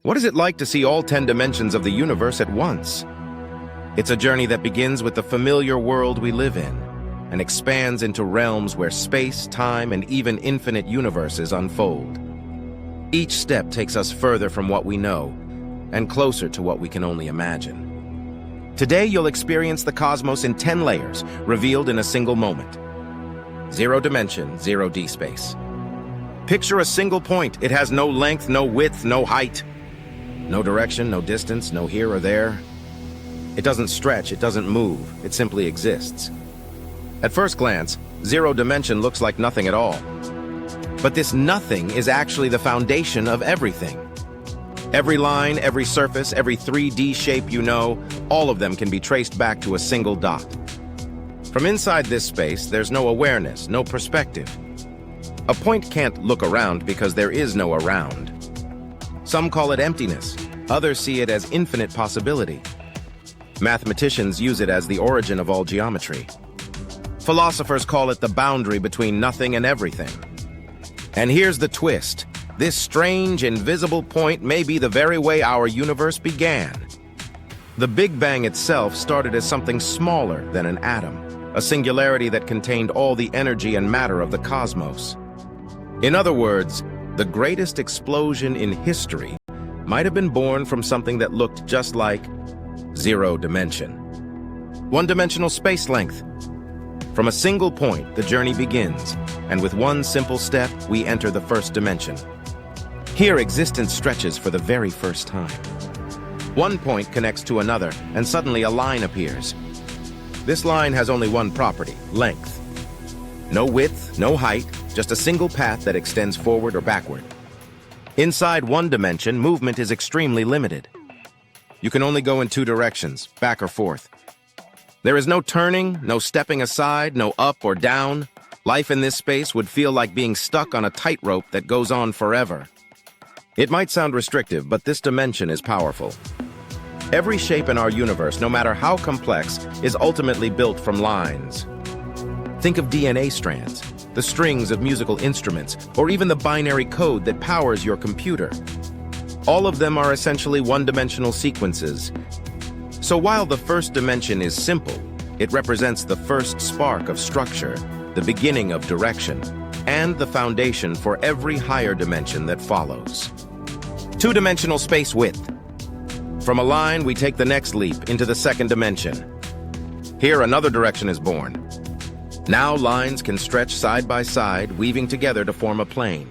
What is it like to see all 10 dimensions of the universe at once? It's a journey that begins with the familiar world we live in and expands into realms where space, time, and even infinite universes unfold. Each step takes us further from what we know and closer to what we can only imagine. Today, you'll experience the cosmos in 10 layers, revealed in a single moment. Zero dimension, 0D space. Picture a single point. It has no length, no width, no height. No direction, no distance, no here or there. It doesn't stretch, it doesn't move, it simply exists. At first glance, zero dimension looks like nothing at all. But this nothing is actually the foundation of everything. Every line, every surface, every 3D shape you know, all of them can be traced back to a single dot. From inside this space, there's no awareness, no perspective. A point can't look around because there is no around. Some call it emptiness, others see it as infinite possibility. Mathematicians use it as the origin of all geometry. Philosophers call it the boundary between nothing and everything. And here's the twist. This strange, invisible point may be the very way our universe began. The Big Bang itself started as something smaller than an atom, a singularity that contained all the energy and matter of the cosmos. In other words, the greatest explosion in history might have been born from something that looked just like zero dimension. One-dimensional space length. From a single point, the journey begins, and with one simple step, we enter the first dimension. Here, existence stretches for the very first time. One point connects to another, and suddenly a line appears. This line has only one property, length. No width, no height, just a single path that extends forward or backward. Inside one dimension, movement is extremely limited. You can only go in two directions, back or forth. There is no turning, no stepping aside, no up or down. Life in this space would feel like being stuck on a tightrope that goes on forever. It might sound restrictive, but this dimension is powerful. Every shape in our universe, no matter how complex, is ultimately built from lines. Think of DNA strands, the strings of musical instruments, or even the binary code that powers your computer. All of them are essentially one-dimensional sequences. So while the first dimension is simple, it represents the first spark of structure, the beginning of direction, and the foundation for every higher dimension that follows. Two-dimensional space width. From a line, we take the next leap into the second dimension. Here, another direction is born. Now lines can stretch side by side, weaving together to form a plane.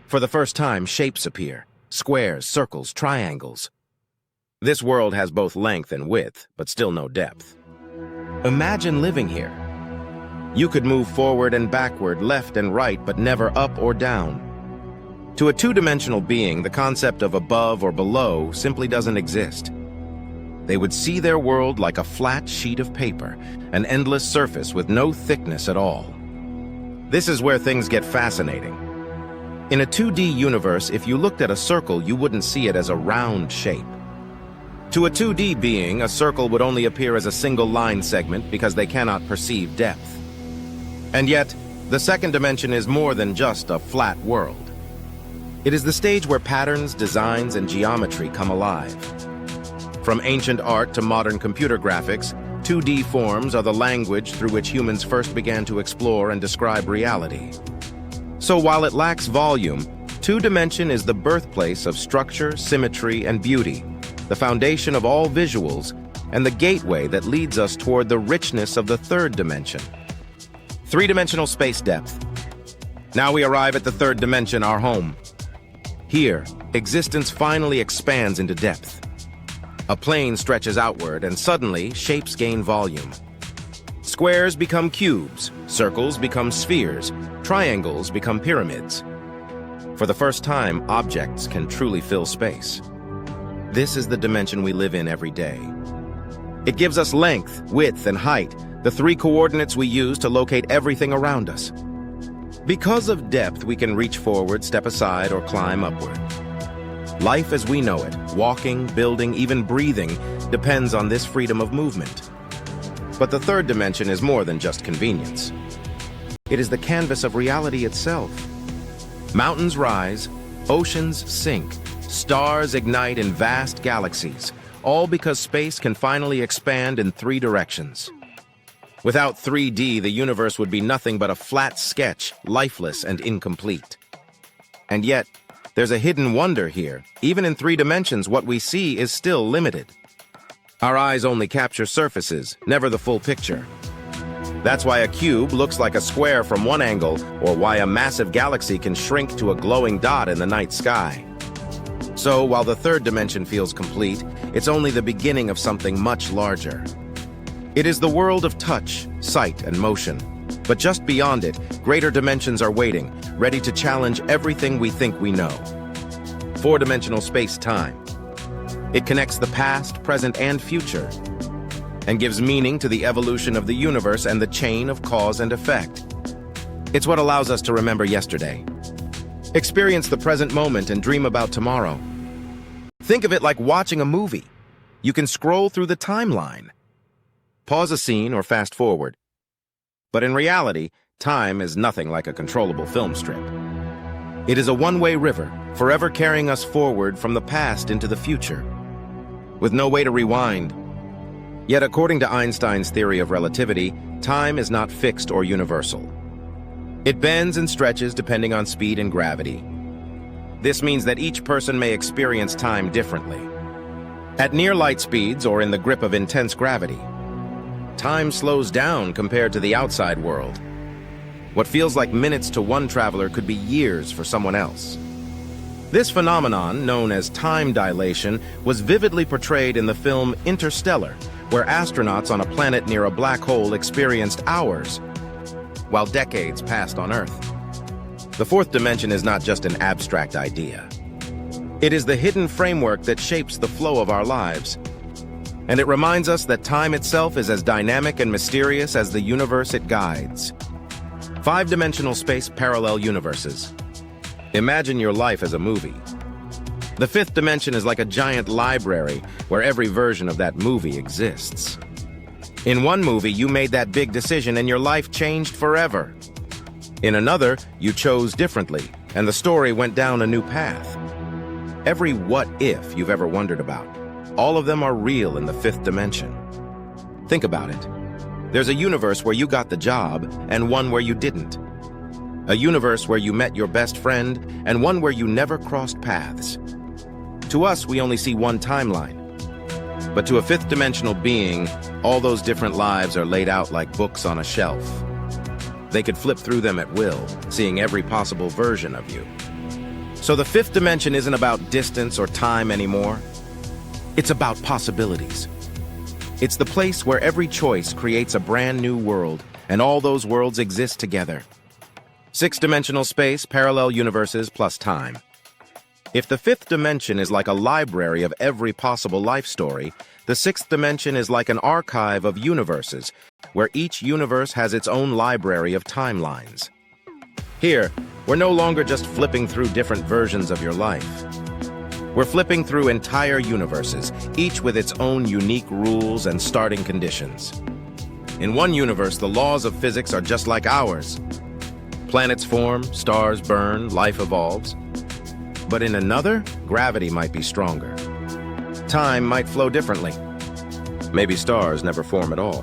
For the first time, shapes appear. Squares, circles, triangles. This world has both length and width, but still no depth. Imagine living here. You could move forward and backward, left and right, but never up or down. To a two-dimensional being, the concept of above or below simply doesn't exist. They would see their world like a flat sheet of paper, an endless surface with no thickness at all. This is where things get fascinating. In a 2D universe, if you looked at a circle, you wouldn't see it as a round shape. To a 2D being, a circle would only appear as a single line segment because they cannot perceive depth. And yet, the second dimension is more than just a flat world. It is the stage where patterns, designs, and geometry come alive. From ancient art to modern computer graphics, 2D forms are the language through which humans first began to explore and describe reality. So while it lacks volume, two-dimension is the birthplace of structure, symmetry, and beauty, the foundation of all visuals, and the gateway that leads us toward the richness of the third dimension. Three-dimensional space depth. Now we arrive at the third dimension, our home. Here, existence finally expands into depth. A plane stretches outward, and suddenly, shapes gain volume. Squares become cubes, circles become spheres, triangles become pyramids. For the first time, objects can truly fill space. This is the dimension we live in every day. It gives us length, width, and height, the three coordinates we use to locate everything around us. Because of depth, we can reach forward, step aside, or climb upward. Life as we know it, walking, building, even breathing, depends on this freedom of movement. But the third dimension is more than just convenience. It is the canvas of reality itself. Mountains rise, oceans sink, Stars ignite in vast galaxies, all because space can finally expand in 3 directions. Without 3D, the universe would be nothing but a flat sketch, lifeless and incomplete. And yet, there's a hidden wonder here. Even in 3 dimensions, what we see is still limited. Our eyes only capture surfaces, never the full picture. That's why a cube looks like a square from one angle, or why a massive galaxy can shrink to a glowing dot in the night sky. So, while the 3rd dimension feels complete, it's only the beginning of something much larger. It is the world of touch, sight, and motion. But just beyond it, greater dimensions are waiting, ready to challenge everything we think we know. 4-dimensional space-time. It connects the past, present, and future, and gives meaning to the evolution of the universe and the chain of cause and effect. It's what allows us to remember yesterday, experience the present moment, and dream about tomorrow. Think of it like watching a movie. You can scroll through the timeline, pause a scene, or fast forward. But in reality, time is nothing like a controllable film strip. It is a one-way river, forever carrying us forward from the past into the future, with no way to rewind. Yet, according to Einstein's theory of relativity, time is not fixed or universal. It bends and stretches depending on speed and gravity. This means that each person may experience time differently. At near light speeds or in the grip of intense gravity, time slows down compared to the outside world. What feels like minutes to one traveler could be years for someone else. This phenomenon, known as time dilation, was vividly portrayed in the film Interstellar, where astronauts on a planet near a black hole experienced hours, while decades passed on Earth. The 4th dimension is not just an abstract idea. It is the hidden framework that shapes the flow of our lives. And it reminds us that time itself is as dynamic and mysterious as the universe it guides. 5-dimensional space parallel universes. Imagine your life as a movie. The 5th dimension is like a giant library where every version of that movie exists. In one movie, you made that big decision and your life changed forever. In another, you chose differently, and the story went down a new path. Every what-if you've ever wondered about, all of them are real in the 5th dimension. Think about it. There's a universe where you got the job, and one where you didn't. A universe where you met your best friend, and one where you never crossed paths. To us, we only see one timeline. But to a 5th-dimensional being, all those different lives are laid out like books on a shelf. They could flip through them at will, seeing every possible version of you. So the 5th dimension isn't about distance or time anymore. It's about possibilities. It's the place where every choice creates a brand new world, and all those worlds exist together. 6-dimensional space, parallel universes, plus time. If the 5th dimension is like a library of every possible life story, the 6th dimension is like an archive of universes, where each universe has its own library of timelines. Here, we're no longer just flipping through different versions of your life. We're flipping through entire universes, each with its own unique rules and starting conditions. In one universe, the laws of physics are just like ours. Planets form, stars burn, life evolves. But in another, gravity might be stronger. Time might flow differently. Maybe stars never form at all.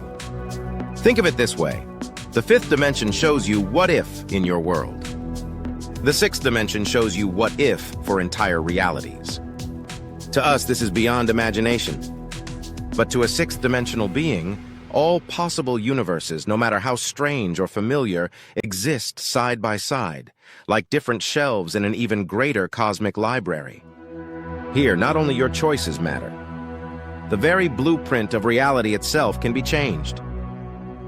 Think of it this way. The 5th dimension shows you what if in your world. The 6th dimension shows you what if for entire realities. To us, this is beyond imagination. But to a 6th-dimensional being, all possible universes, no matter how strange or familiar, exist side by side, like different shelves in an even greater cosmic library. Here, not only your choices matter. The very blueprint of reality itself can be changed.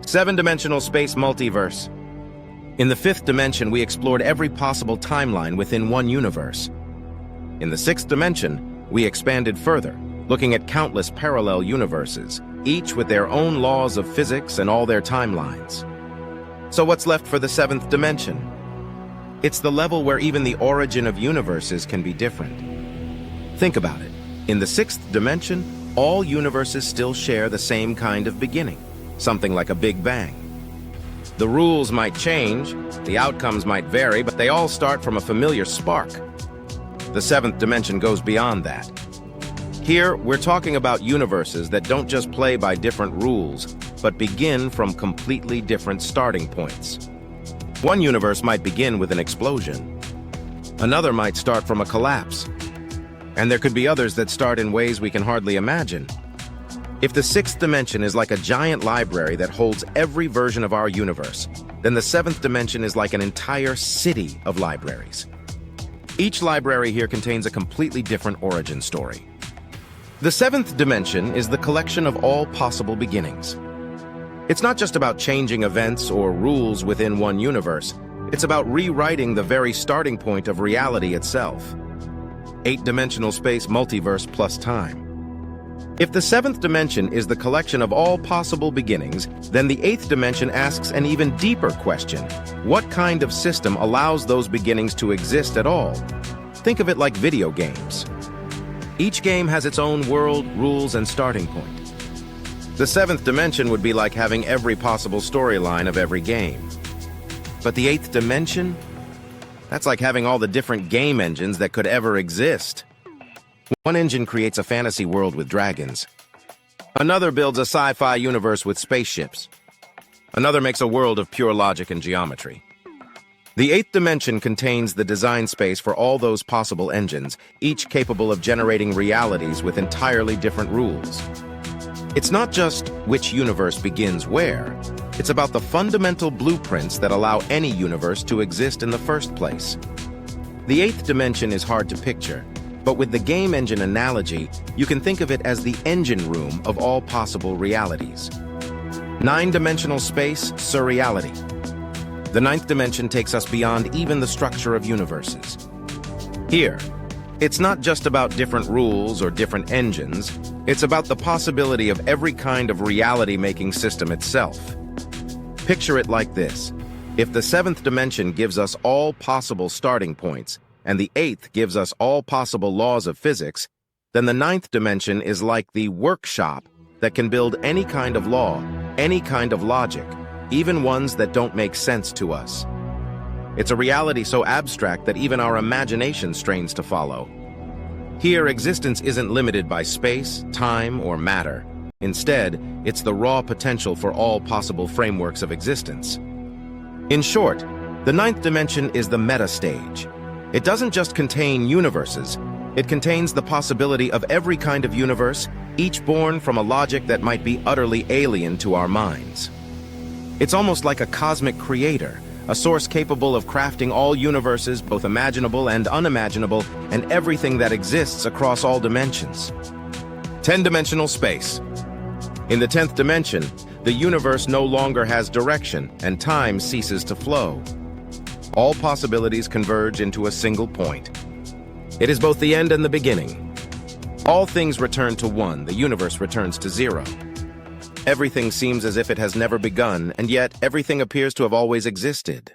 7-dimensional space multiverse. In the 5th dimension, we explored every possible timeline within one universe. In the 6th dimension, we expanded further, looking at countless parallel universes, each with their own laws of physics and all their timelines. So what's left for the 7th dimension? It's the level where even the origin of universes can be different. Think about it. In the 6th dimension, all universes still share the same kind of beginning, something like a Big Bang. The rules might change, the outcomes might vary, but they all start from a familiar spark. The seventh dimension goes beyond that. Here, we're talking about universes that don't just play by different rules, but begin from completely different starting points. One universe might begin with an explosion. Another might start from a collapse. And there could be others that start in ways we can hardly imagine. If the sixth dimension is like a giant library that holds every version of our universe, then the seventh dimension is like an entire city of libraries. Each library here contains a completely different origin story. The seventh dimension is the collection of all possible beginnings. It's not just about changing events or rules within one universe. It's about rewriting the very starting point of reality itself. Eight-dimensional space, multiverse plus time. If the seventh dimension is the collection of all possible beginnings, then the eighth dimension asks an even deeper question. What kind of system allows those beginnings to exist at all? Think of it like video games. Each game has its own world, rules, and starting point. The seventh dimension would be like having every possible storyline of every game. But the eighth dimension? That's like having all the different game engines that could ever exist. One engine creates a fantasy world with dragons. Another builds a sci-fi universe with spaceships. Another makes a world of pure logic and geometry. The eighth dimension contains the design space for all those possible engines, each capable of generating realities with entirely different rules. It's not just which universe begins where. It's about the fundamental blueprints that allow any universe to exist in the first place. The eighth dimension is hard to picture, but with the game engine analogy, you can think of it as the engine room of all possible realities. Nine-dimensional space, surreality. The ninth dimension takes us beyond even the structure of universes. Here, it's not just about different rules or different engines, it's about the possibility of every kind of reality-making system itself. Picture it like this. If the seventh dimension gives us all possible starting points, and the eighth gives us all possible laws of physics, then the ninth dimension is like the workshop that can build any kind of law, any kind of logic, even ones that don't make sense to us. It's a reality so abstract that even our imagination strains to follow. Here, existence isn't limited by space, time, or matter. Instead, it's the raw potential for all possible frameworks of existence. In short, the ninth dimension is the meta stage. It doesn't just contain universes, it contains the possibility of every kind of universe, each born from a logic that might be utterly alien to our minds. It's almost like a cosmic creator, a source capable of crafting all universes, both imaginable and unimaginable, and everything that exists across all dimensions. 10-dimensional space. In the 10th dimension, the universe no longer has direction, and time ceases to flow. All possibilities converge into a single point. It is both the end and the beginning. All things return to one, the universe returns to zero. Everything seems as if it has never begun, and yet everything appears to have always existed.